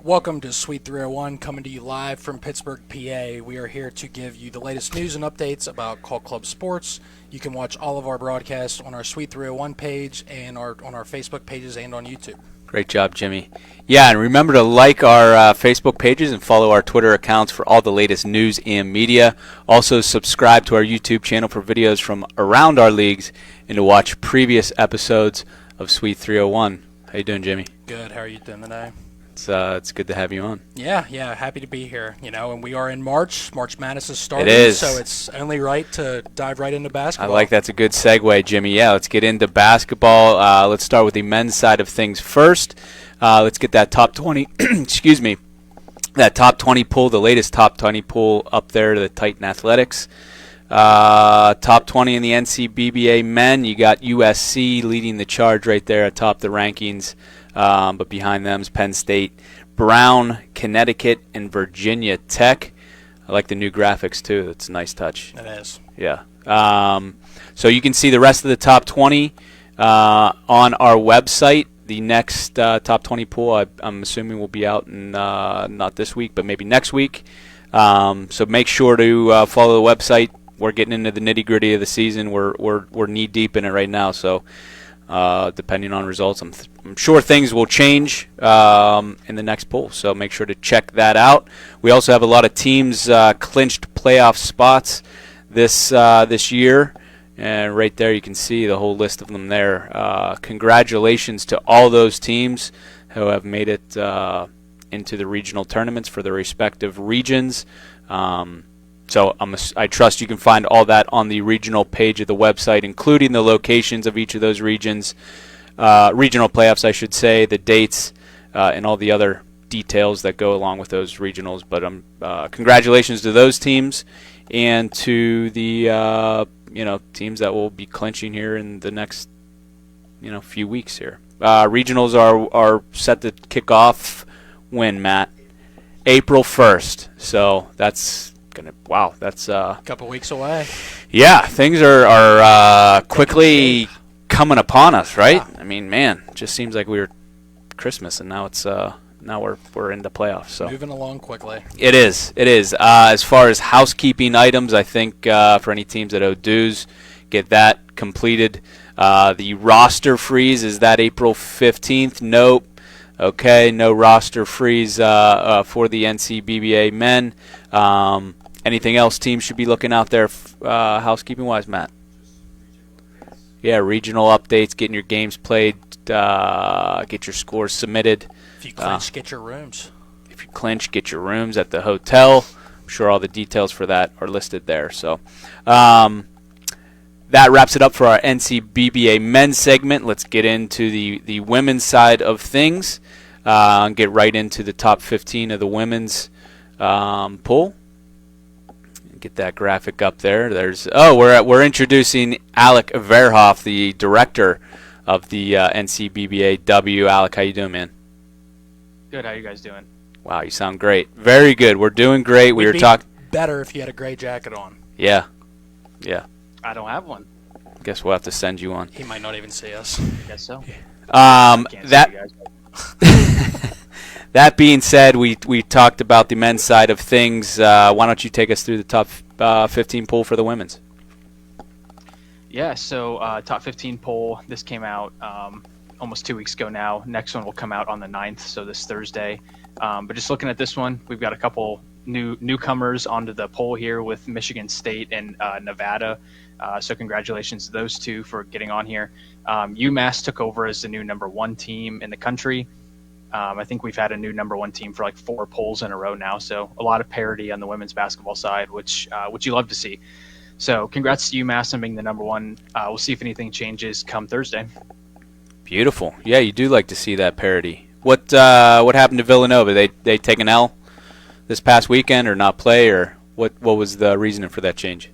Welcome to Suite 301, coming to you live from Pittsburgh, PA. We are here to give you the latest news and updates about Call Club sports. You can watch all of our broadcasts on our Suite 301 page and on our Facebook pages and on YouTube. Great job, Jimmy. Yeah, and remember to like our Facebook pages and follow our Twitter accounts for all the latest news and media. Also, subscribe to our YouTube channel for videos from around our leagues and to watch previous episodes of Suite 301. How you doing, Jimmy? Good. How are you doing today? It's good to have you on. Yeah, happy to be here. And we are in March. March Madness is starting. It is. So it's only right to dive right into basketball. I like that's a good segue, Jimmy. Yeah, let's get into basketball. Let's start with the men's side of things first. Let's get that top 20, excuse me, that top 20 pool, the latest top 20 pool up there to the Titan Athletics. Top 20 in the NCBBA men, you got USC leading the charge right there atop the rankings. But behind them is Penn State, Brown, Connecticut, and Virginia Tech. I like the new graphics, too. It's a nice touch. It is. Yeah. So you can see the rest of the top 20 on our website. The next top 20 pool, I'm assuming, will be out in, not this week, but maybe next week. So make sure to follow the website. We're getting into the nitty-gritty of the season. We're knee-deep in it right now, so depending on results, I'm sure things will change in the next poll, so make sure to check that out. We also have a lot of teams clinched playoff spots this year, and right there you can see the whole list of them there. Congratulations to all those teams who have made it into the regional tournaments for their respective regions. So I trust you can find all that on the regional page of the website, including the locations of each of those regions, regional playoffs, I should say, the dates, and all the other details that go along with those regionals. But congratulations to those teams and to the teams that will be clinching here in the next few weeks here. Regionals are set to kick off when, Matt? April 1st. So that's that's a couple weeks away. Yeah, things are quickly coming upon us, right? Yeah. I mean, man, it just seems like we were Christmas, and now it's now we're into playoffs. So moving along quickly. It is. As far as housekeeping items, I think for any teams that owe dues, get that completed. The roster freeze, is that April 15th? Nope. Okay, no roster freeze for the NCBBA men. Anything else teams should be looking out there housekeeping-wise, Matt? Yeah, regional updates, getting your games played, get your scores submitted. If you clinch, get your rooms. If you clinch, get your rooms at the hotel. I'm sure all the details for that are listed there. So that wraps it up for our NCBBA men's segment. Let's get into the women's side of things and get right into the top 15 of the women's pool. Get that graphic up there. We're introducing Alec Verhoff, the director of the NCBBA. Alec, how you doing, man? Good. How you guys doing? Wow, you sound great. Very good. We're doing great. We were talking better if you had a gray jacket on. Yeah. I don't have one. Guess we'll have to send you one. He might not even see us. I guess so. That being said, we talked about the men's side of things. Why don't you take us through the top 15 poll for the women's? Yeah, so top 15 poll, this came out almost 2 weeks ago now. Next one will come out on the 9th, so this Thursday. But just looking at this one, we've got a couple newcomers onto the poll here with Michigan State and Nevada. So congratulations to those two for getting on here. UMass took over as the new number 1 team in the country. I think we've had a new number 1 team for like 4 polls in a row now, so a lot of parity on the women's basketball side, which you love to see. So congrats to UMass on being the number 1. We'll see if anything changes come Thursday. Beautiful. Yeah, you do like to see that parity. What happened to Villanova? They take an L this past weekend or not play, or what was the reasoning for that change?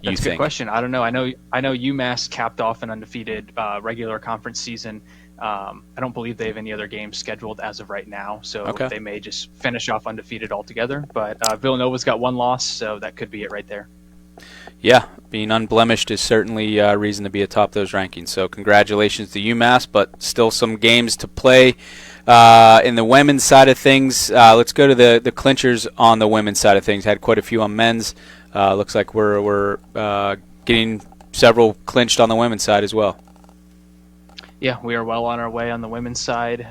That's a good question. I don't know. I know UMass capped off an undefeated regular conference season. I don't believe they have any other games scheduled as of right now, so They may just finish off undefeated altogether. But Villanova's got 1 loss, so that could be it right there. Yeah, being unblemished is certainly a reason to be atop those rankings. So congratulations to UMass, but still some games to play In the women's side of things, let's go to the clinchers on the women's side of things. Had quite a few on men's. Looks like we're getting several clinched on the women's side as well. Yeah, we are well on our way on the women's side.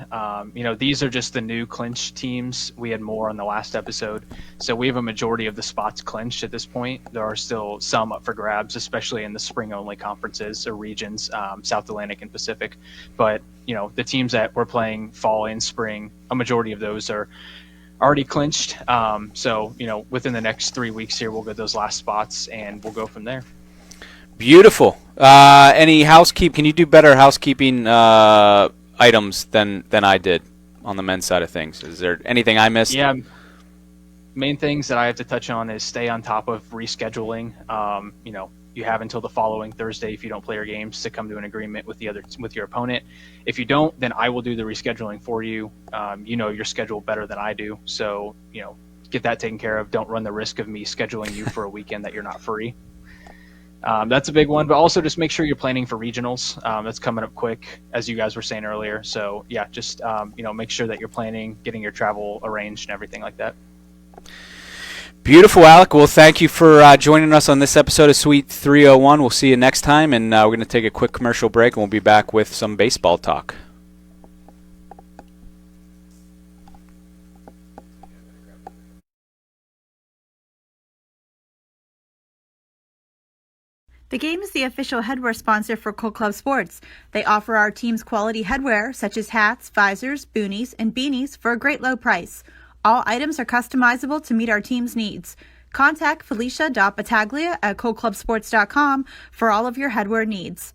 These are just the new clinch teams. We had more on the last episode. So we have a majority of the spots clinched at this point. There are still some up for grabs, especially in the spring-only conferences or regions, South Atlantic and Pacific. But, the teams that we're playing fall and spring, a majority of those are already clinched. Within the next 3 weeks here, we'll get those last spots, and we'll go from there. Beautiful. Any housekeeping? Can you do better housekeeping items than I did on the men's side of things? Is there anything I missed? Yeah. Main things that I have to touch on is stay on top of rescheduling. You have until the following Thursday if you don't play your games to come to an agreement with your opponent. If you don't, then I will do the rescheduling for you. You know your schedule better than I do, so get that taken care of. Don't run the risk of me scheduling you for a weekend that you're not free. That's a big one, but also just make sure you're planning for regionals. That's coming up quick, as you guys were saying earlier. So yeah, just make sure that you're planning, getting your travel arranged and everything like that. Beautiful, Alec. Well, thank you for joining us on this episode of Suite 301. We'll see you next time, and we're going to take a quick commercial break, and we'll be back with some baseball talk. The Game is the official headwear sponsor for Cold Club Sports. They offer our team's quality headwear, such as hats, visors, boonies, and beanies for a great low price. All items are customizable to meet our team's needs. Contact Felicia.Battaglia at coldclubsports.com for all of your headwear needs.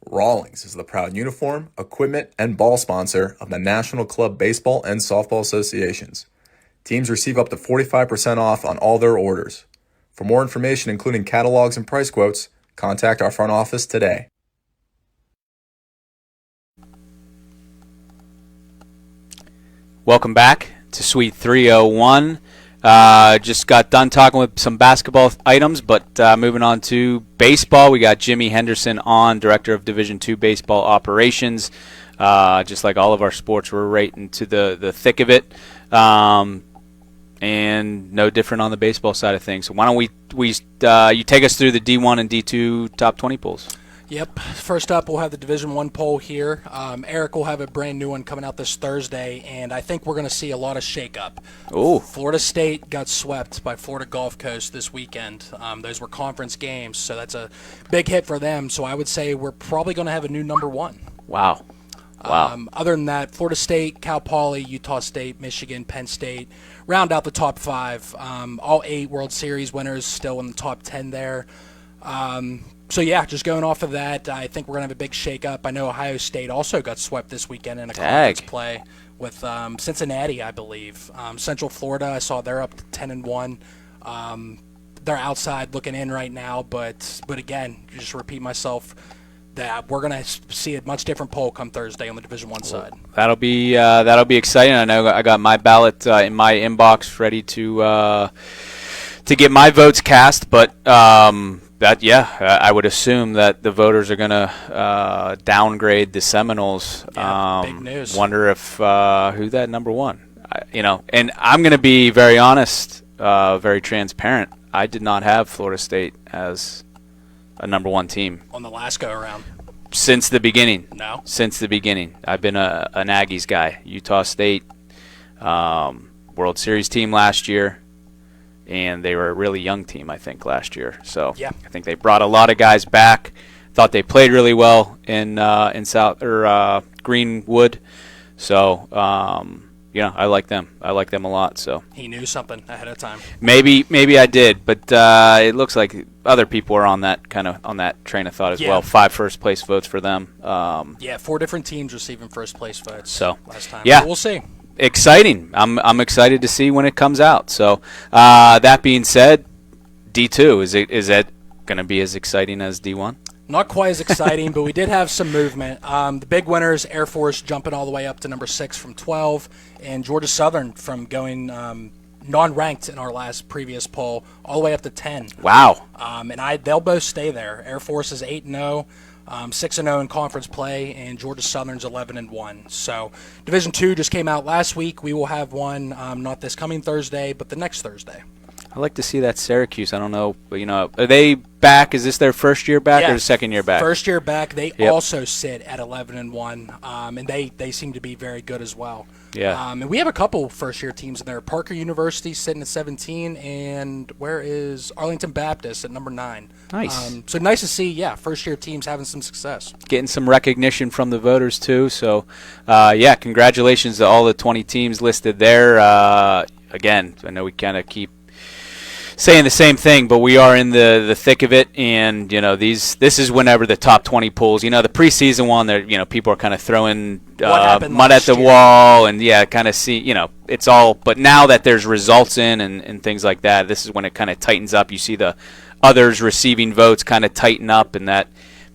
Rawlings is the proud uniform, equipment, and ball sponsor of the National Club Baseball and Softball Associations. Teams receive up to 45% off on all their orders. For more information, including catalogs and price quotes, contact our front office today. Welcome back to Suite 301. Just got done talking with some basketball items, but moving on to baseball, we got Jimmy Henderson on, Director of Division II Baseball Operations. Just like all of our sports, we're right into the thick of it. And no different on the baseball side of things. So why don't you take us through the D1 and D2 top 20 polls? Yep. First up, we'll have the Division I poll here. Eric will have a brand new one coming out this Thursday, and I think we're going to see a lot of shakeup. Ooh. Florida State got swept by Florida Gulf Coast this weekend. Those were conference games, so that's a big hit for them. So I would say we're probably going to have a new number one. Wow. Other than that, Florida State, Cal Poly, Utah State, Michigan, Penn State round out the top five. All 8 World Series winners still in the top 10 there. So, yeah, just going off of that, I think we're going to have a big shakeup. I know Ohio State also got swept this weekend in a conference play with Cincinnati, I believe. Central Florida, I saw they're up to 10-1. They're outside looking in right now, but again, just repeat myself, that we're going to see a much different poll come Thursday on the Division I side. That'll be exciting. I know I got my ballot in my inbox ready to get my votes cast, but I would assume that the voters are going to downgrade the Seminoles. Yeah, big news. Wonder if who that number one. And I'm going to be very honest, very transparent. I did not have Florida State as a number one team on the last go around. Since the beginning. No. Since the beginning. I've been an Aggies guy. Utah State, World Series team last year, and they were a really young team, I think, last year. So yeah. I think they brought a lot of guys back. Thought they played really well in South or Greenwood. So I like them. I like them a lot. So he knew something ahead of time. Maybe I did, but it looks like other people are on that train of thought as well. 5 first place votes for them. 4 different teams receiving first place votes. So last time. Yeah, but we'll see. Exciting. I'm excited to see when it comes out. So that being said, D2 is it going to be as exciting as D1? Not quite as exciting, but we did have some movement. The big winners, Air Force jumping all the way up to number 6 from 12, and Georgia Southern from going non-ranked in our previous poll all the way up to 10. Wow. And they'll both stay there. Air Force is 8-0. 6-0 in conference play, and Georgia Southern's 11-1. So Division II just came out last week. We will have one not this coming Thursday, but the next Thursday. I'd like to see that Syracuse. I don't know, but, are they back? Is this their first year back or second year back? First year back. They also sit at 11-1, and they seem to be very good as well. Yeah. And we have a couple first-year teams in there. Parker University sitting at 17, and where is Arlington Baptist at number 9? Nice. So nice to see, first-year teams having some success. Getting some recognition from the voters, too. So, congratulations to all the 20 teams listed there. Again, I know we kind of keep saying the same thing, but we are in the thick of it, and this is whenever the top 20 pools. The preseason one, there people are kind of throwing mud at the wall, and kind of see it's all. But now that there's results in and things like that, this is when it kind of tightens up. You see the others receiving votes kind of tighten up, and that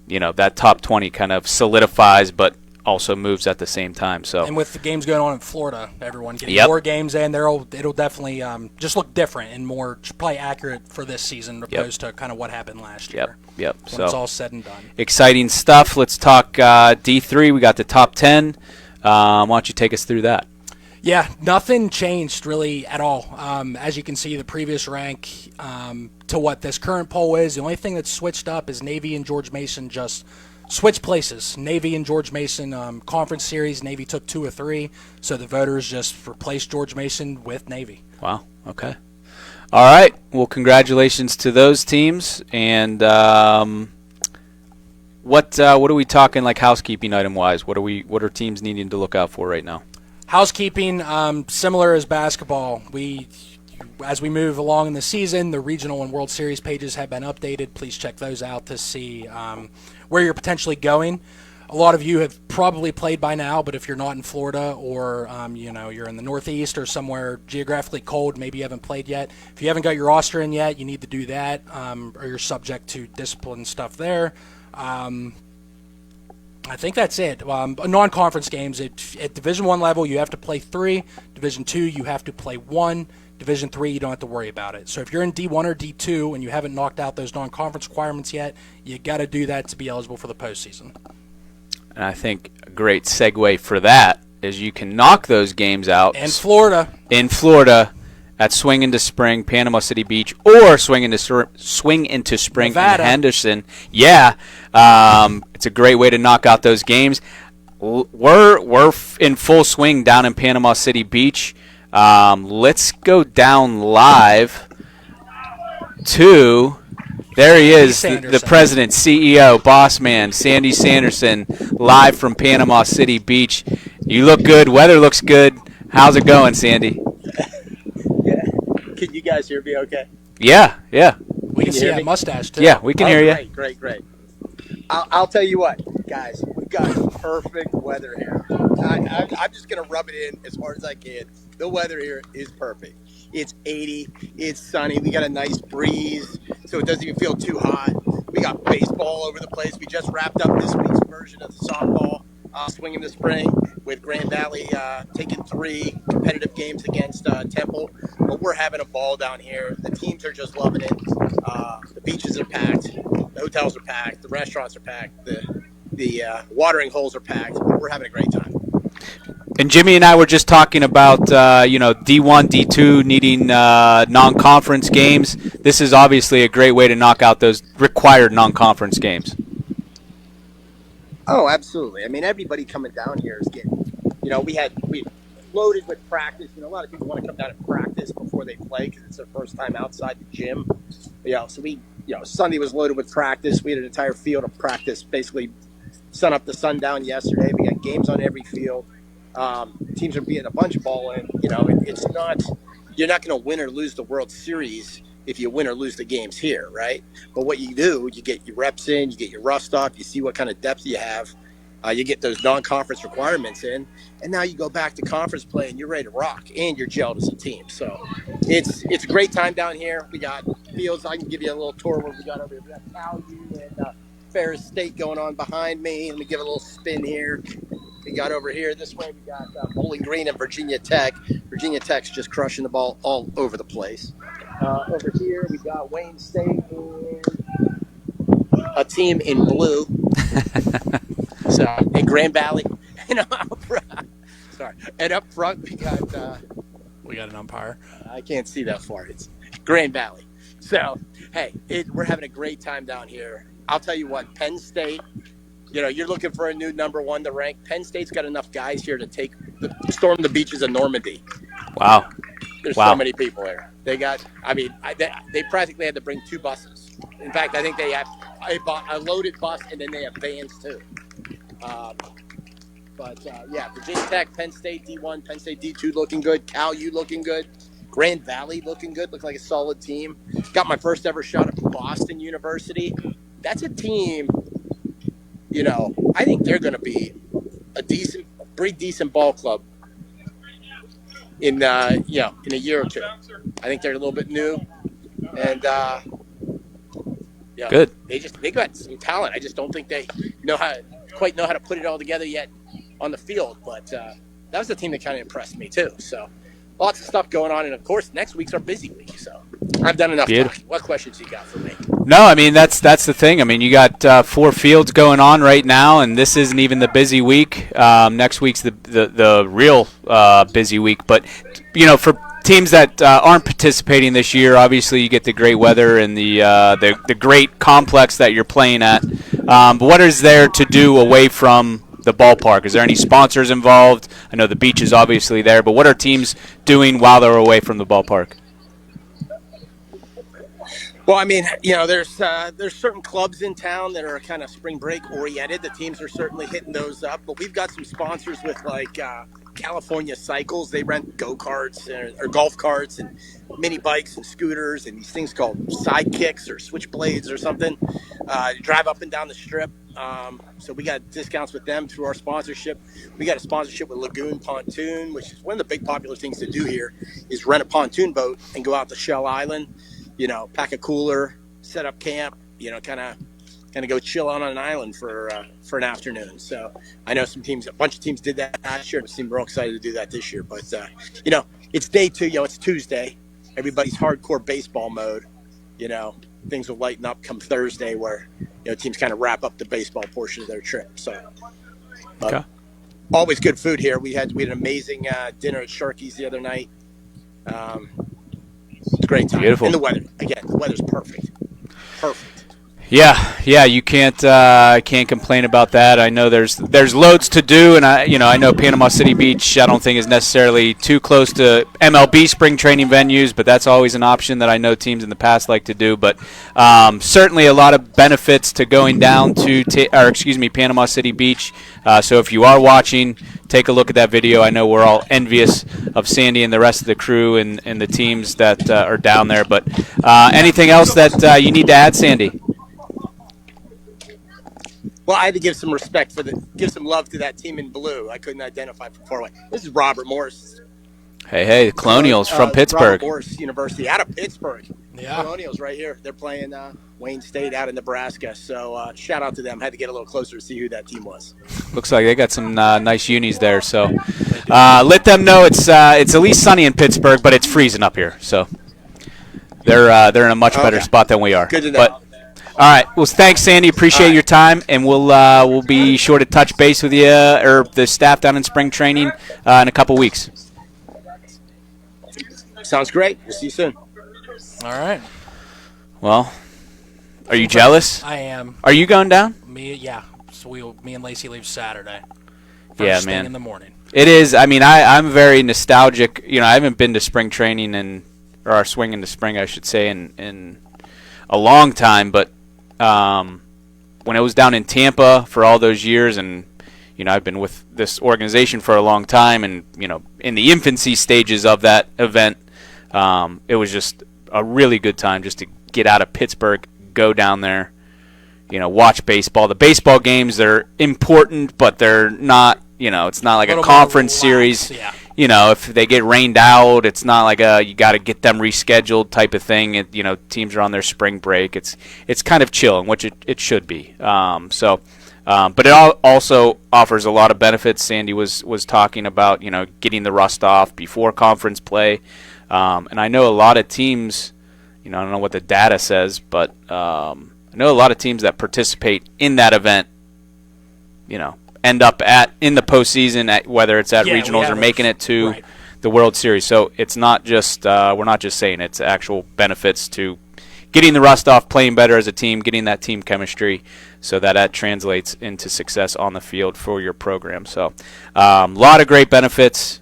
that top 20 kind of solidifies, but also moves at the same time. So, and with the games going on in Florida, everyone getting more games in, it'll definitely just look different and more probably accurate for this season opposed to kind of what happened last year. Yep. When So it's all said and done. Exciting stuff. Let's talk D3. We got the top 10. Why don't you take us through that? Yeah, nothing changed really at all. As you can see, the previous rank to what this current poll is, the only thing that's switched up is Navy and George Mason just switch places. Navy and George Mason conference series. Navy took 2 or 3, so the voters just replaced George Mason with Navy. Wow. Okay. All right. Well, congratulations to those teams. And what are we talking like housekeeping item wise? What are teams needing to look out for right now? Housekeeping, similar as basketball. As we move along in the season, the regional and World Series pages have been updated. Please check those out to see where you're potentially going. A lot of you have probably played by now, but if you're not in Florida or you're in the Northeast or somewhere geographically cold, maybe you haven't played yet. If you haven't got your roster in yet, you need to do that, or you're subject to discipline stuff there. I think that's it. Non-conference games at Division I level, you have to play 3. Division II, you have to play 1. Division III, you don't have to worry about it. So if you're in D1 or D2 and you haven't knocked out those non-conference requirements yet, you got to do that to be eligible for the postseason. And I think a great segue for that is you can knock those games out in Florida at Swing into Spring, Panama City Beach, or Swing into Spring Nevada. in Henderson. It's a great way to knock out those games. We're in full swing down in Panama City Beach. Let's go down live to, there he is, the president, CEO, boss man, Sandy Sanderson, live from Panama City Beach. You look good. Weather looks good. How's it going, Sandy? Yeah. Can you guys hear me okay? Yeah. We can see that mustache, too. Yeah, we can hear you. Great. I'll tell you what, guys. We've got perfect weather here. I'm just going to rub it in as hard as I can. The weather here is perfect. It's 80. It's sunny. We got a nice breeze, so it doesn't even feel too hot. We got baseball over the place. We just wrapped up this week's version of the softball Swing in the Spring with Grand Valley taking 3 competitive games against Temple. But we're having a ball down here. The teams are just loving it. The beaches are packed. The hotels are packed. The restaurants are packed. The watering holes are packed. We're having a great time. And Jimmy and I were just talking about, D1, D2 needing non-conference games. This is obviously a great way to knock out those required non-conference games. Oh, absolutely. I mean, everybody coming down here is getting, we loaded with practice. A lot of people want to come down and practice before they play because it's their first time outside the gym. So Sunday was loaded with practice. We had an entire field of practice, basically sun up to sundown yesterday. We got games on every field. Teams are beating a bunch of ball in. It's not, you're not going to win or lose the World Series if you win or lose the games here, right? But what you do, you get your reps in, you get your rust off, you see what kind of depth you have, you get those non-conference requirements in, and now you go back to conference play and you're ready to rock, and you're gelled as a team. So it's a great time down here. We got fields. I can give you a little tour of what we got over here. We got Cal U and Ferris State going on behind me. Let me give it a little spin here. We got over here this way. We got Bowling Green and Virginia Tech. Virginia Tech's just crushing the ball all over the place. Over here we got Wayne State and a team in blue So in Grand Valley, sorry, and up front We got an umpire. I can't see that far. It's Grand Valley. So hey, we're having a great time down here. I'll tell you what, Penn State. You're looking for a new number one to rank. Penn State's got enough guys here to storm the beaches of Normandy. Wow. There's Wow. so many people there. They got. I mean, they practically had to bring 2 buses. In fact, I think they have a loaded bus, and then they have vans too. Virginia Tech, Penn State D1, Penn State D2 looking good. Cal U looking good. Grand Valley looking good. Looked like a solid team. Got my first ever shot at Boston University. That's a team. I think they're going to be a pretty decent ball club in a year or two. I think they're a little bit new, and Good. They got some talent. I just don't think they quite know how to put it all together yet on the field. But that was the team that kind of impressed me too. So lots of stuff going on, and of course next week's our busy week. So I've done enough talking. What questions you got for me? No, I mean that's the thing. I mean, you got 4 fields going on right now, and this isn't even the busy week. Next week's the real busy week. But for teams that aren't participating this year, obviously you get the great weather and the great complex that you're playing at. But what is there to do away from the ballpark? Is there any sponsors involved? I know the beach is obviously there, but what are teams doing while they're away from the ballpark? Well, I mean, there's certain clubs in town that are kind of spring break oriented. The teams are certainly hitting those up, but we've got some sponsors with like California Cycles. They rent go-karts or golf carts and mini bikes and scooters and these things called sidekicks or switchblades or something. Drive up and down the strip. So we got discounts with them through our sponsorship. We got a sponsorship with Lagoon Pontoon, which is one of the big popular things to do here is rent a pontoon boat and go out to Shell Island. Pack a cooler, set up camp, kind of go chill on an island for an afternoon. So I know a bunch of teams did that last year and seem real excited to do that this year. But, it's day 2, it's Tuesday. Everybody's hardcore baseball mode. Things will lighten up come Thursday where, teams kind of wrap up the baseball portion of their trip. So Okay. Always good food here. We had an amazing dinner at Sharky's the other night. It's a great time. Beautiful. And the weather's perfect. Perfect. Yeah, you can't complain about that. I know there's loads to do, and I know Panama City Beach I don't think is necessarily too close to MLB spring training venues, but that's always an option that I know teams in the past like to do. But certainly a lot of benefits to going down to Panama City Beach. So if you are watching, take a look at that video. I know we're all envious of Sandy and the rest of the crew and the teams that are down there. But anything else that you need to add, Sandy? Well, I had to give some love to that team in blue. I couldn't identify from far away. This is Robert Morris. Hey, the Colonials from Pittsburgh. Robert Morris University out of Pittsburgh. Yeah. Colonials right here. They're playing Wayne State out in Nebraska. So shout out to them. Had to get a little closer to see who that team was. Looks like they got some nice unis there. So let them know it's at least sunny in Pittsburgh, but it's freezing up here. So they're in a much better spot than we are. Good to know. But, all right. Well, thanks, Sandy. Appreciate your time, and we'll be sure to touch base with you or the staff down in spring training in a couple weeks. Sounds great. We'll see you soon. All right. Well, are you jealous? I am. Are you going down? Yeah. So me and Lacey leave Saturday. Yeah, First thing man. in the morning. It is. I mean, I'm very nostalgic. I haven't been to spring training or our swing into spring, I should say, in a long time. But when I was down in Tampa for all those years, and I've been with this organization for a long time, and in the infancy stages of that event, it was just a really good time just to get out of Pittsburgh, go down there, watch baseball. The baseball games, they're important, but they're not. It's not like a conference series. Yeah. If they get rained out, it's not like you got to get them rescheduled type of thing. Teams are on their spring break. It's kind of chill, which it should be. But it also offers a lot of benefits. Sandy was talking about getting the rust off before conference play, and I know a lot of teams. I don't know what the data says, but I know a lot of teams that participate in that event end up in the postseason, whether it's at Yeah, we regionals or have making it to right. the World Series. So it's not just we're not just saying it's actual benefits to getting the rust off, playing better as a team, getting that team chemistry, so that translates into success on the field for your program. So a lot of great benefits.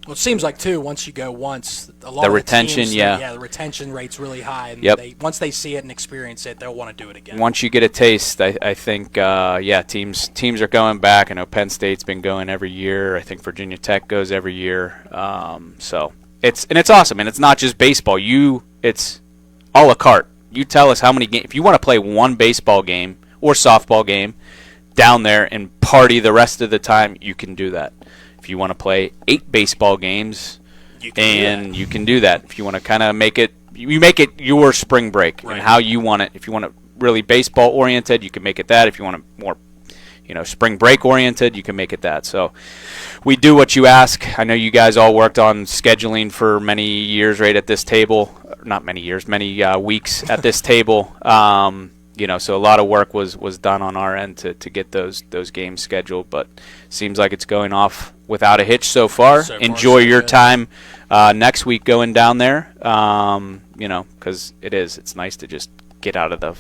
Well, it seems like too. Once you go once, a lot The of retention, teams, yeah. the retention rate's really high. And Yep. once they see it and experience it, they'll want to do it again. Once you get a taste, I think, teams are going back. I know Penn State's been going every year. I think Virginia Tech goes every year. So it's awesome, and it's not just baseball. It's a la carte. You tell us how many games. If you want to play one baseball game or softball game down there and party the rest of the time, you can do that. If you want to play 8 baseball games, you can do that. If you want to kind of make it your spring break Right. and how you want it. If you want it really baseball oriented, you can make it that. If you want it more, spring break oriented, you can make it that. So we do what you ask. I know you guys all worked on scheduling for many years right at this table. Not many years, many weeks at this table. So a lot of work was done on our end to get those games scheduled, but seems like it's going off without a hitch so far. So far, Enjoy so your good. time next week going down there, because it's nice to just get out of the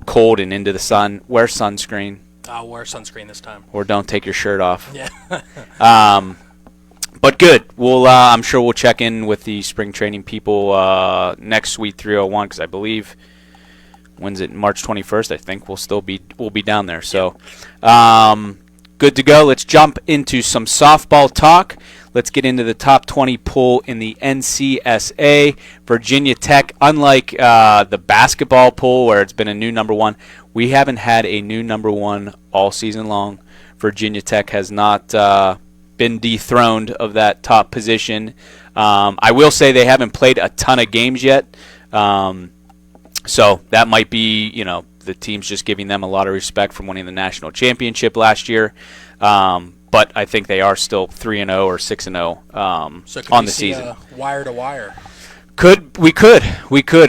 cold and into the sun. Wear sunscreen, I'll wear sunscreen this time. or don't take your shirt off. Yeah. But good. I'm sure we'll check in with the spring training people next Sweet 301, because I believe when's it? March 21st. I think we'll be down there. So good to go. Let's jump into some softball talk. Let's get into the top 20 poll in the NCSA. Virginia Tech, unlike the basketball poll where it's been a new number one, we haven't had a new number one all season long. Virginia Tech has not been dethroned of that top position. I will say they haven't played a ton of games yet. So that might be, the team's just giving them a lot of respect from winning the national championship last year. But I think they are still 3-0 or 6-0 So on the season. Wire to wire. We could.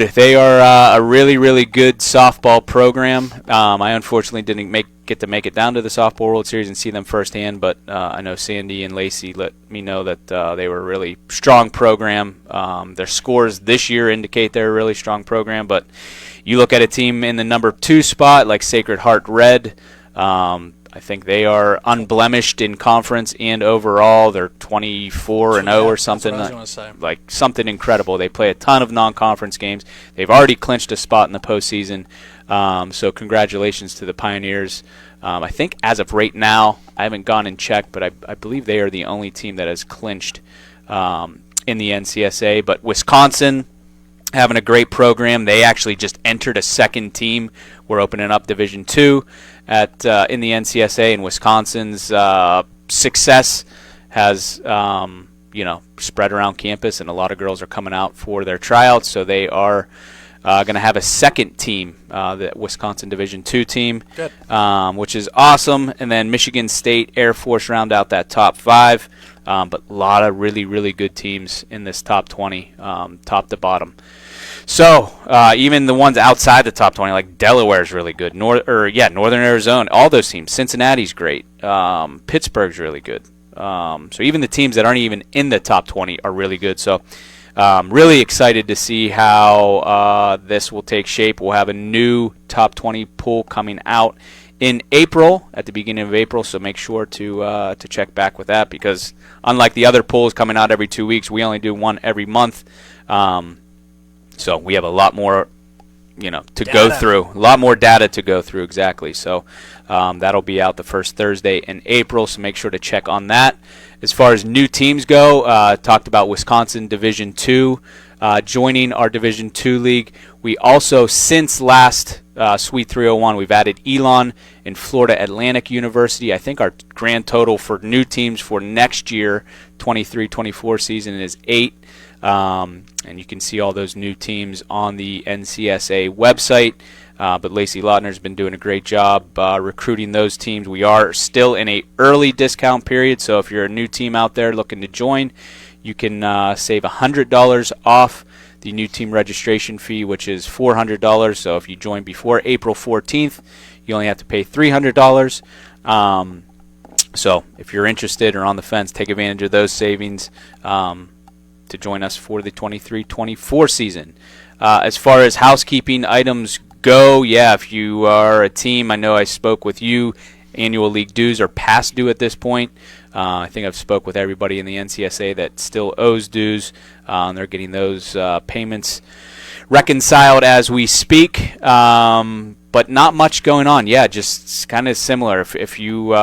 They are a really, really good softball program. I unfortunately didn't get to make it down to the Softball World Series and see them firsthand, but I know Sandy and Lacey let me know that they were a really strong program. Their scores this year indicate they're a really strong program, but you look at a team in the number 2 spot like Sacred Heart Red. I think they are unblemished in conference and overall. They're 24-0 or something. That's what I was gonna say. Like something incredible. They play a ton of non-conference games. They've already clinched a spot in the postseason. So congratulations to the Pioneers. I think as of right now, I haven't gone and checked, but I believe they are the only team that has clinched in the NCSA. But Wisconsin, having a great program. They actually just entered a second team. We're opening up Division II in the NCSA, and Wisconsin's success has spread around campus, and a lot of girls are coming out for their tryouts. So they are going to have a second team, the Wisconsin Division II team, Good. Which is awesome. And then Michigan State, Air Force round out that top 5. But a lot of really, really good teams in this top 20, top to bottom. So even the ones outside the top 20, like Delaware is really good. Northern Arizona, all those teams. Cincinnati's great. Pittsburgh's really good. So even the teams that aren't even in the top 20 are really good. So really excited to see how this will take shape. We'll have a new top 20 pool coming out in April, at the beginning of April, so make sure to check back with that, because unlike the other polls coming out every 2 weeks, we only do one every month. So we have a lot more, to go through, a lot more data to go through, exactly. So that'll be out the first Thursday in April, so make sure to check on that. As far as new teams go, talked about Wisconsin Division II joining our Division II league. We also, since last Sweet 301, we've added Elon and Florida Atlantic University. I think our grand total for new teams for next year, 23-24 season, is 8. And you can see all those new teams on the NCSA website. But Lacey Lautner's been doing a great job recruiting those teams. We are still in a early discount period, so if you're a new team out there looking to join, you can save $100 off the new team registration fee, which is $400. So if you join before April 14th, you only have to pay $300. So if you're interested or on the fence, take advantage of those savings to join us for the 23-24 season. As far as housekeeping items go, if you are a team, I know I spoke with you, annual league dues are past due at this point. I think I've spoke with everybody in the NCSA that still owes dues. They're getting those payments reconciled as we speak. But not much going on. Just kind of similar. If you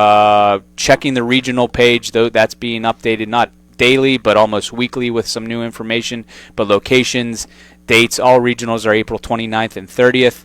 checking the regional page, though, that's being updated not daily but almost weekly with some new information. But locations, dates, all regionals are April 29th and 30th.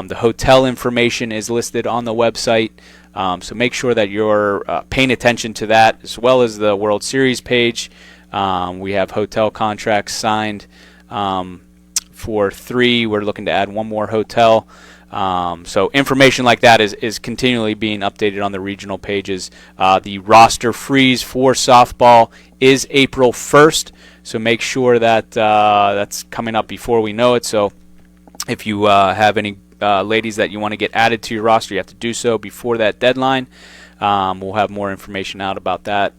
The hotel information is listed on the website. So make sure that you're paying attention to that, as well as the World Series page. We have hotel contracts signed for 3. We're looking to add 1 more hotel. So information like that is continually being updated on the regional pages. The roster freeze for softball is April 1st, so make sure that that's coming up before we know it. So if you have any ladies that you want to get added to your roster, you have to do so before that deadline. We'll have more information out about that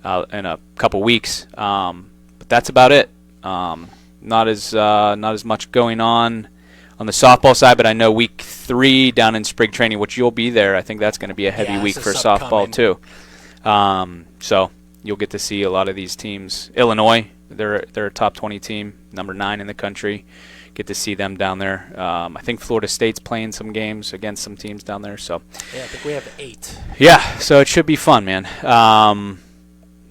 in a couple weeks. But that's about it. Not as much going on the softball side, but I know week 3 down in spring training, which you'll be there. I think that's going to be a heavy week for softball too. So you'll get to see a lot of these teams. Illinois, they're a top 20 team, number 9 in the country. Get to see them down there. I think Florida State's playing some games against some teams down there. So I think we have 8. So it should be fun, man.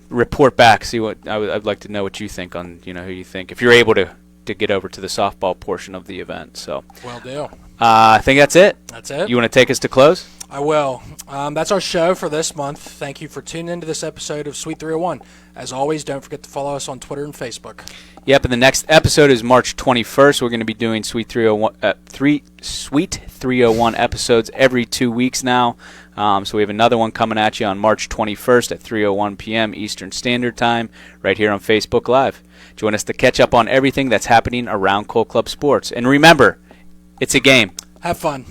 Report back. See what I'd like to know what you think on who you think, if you're able to get over to the softball portion of the event. So Will do. I think that's it. That's it. You want to take us to close? I will. That's our show for this month. Thank you for tuning into this episode of Sweet 301. As always, don't forget to follow us on Twitter and Facebook. Yep, and the next episode is March 21st. We're going to be doing Sweet 301 episodes every 2 weeks now. So we have another one coming at you on March 21st at 3:01 p.m. Eastern Standard Time right here on Facebook Live. Join us to catch up on everything that's happening around Cole Club Sports. And remember, it's a game. Have fun.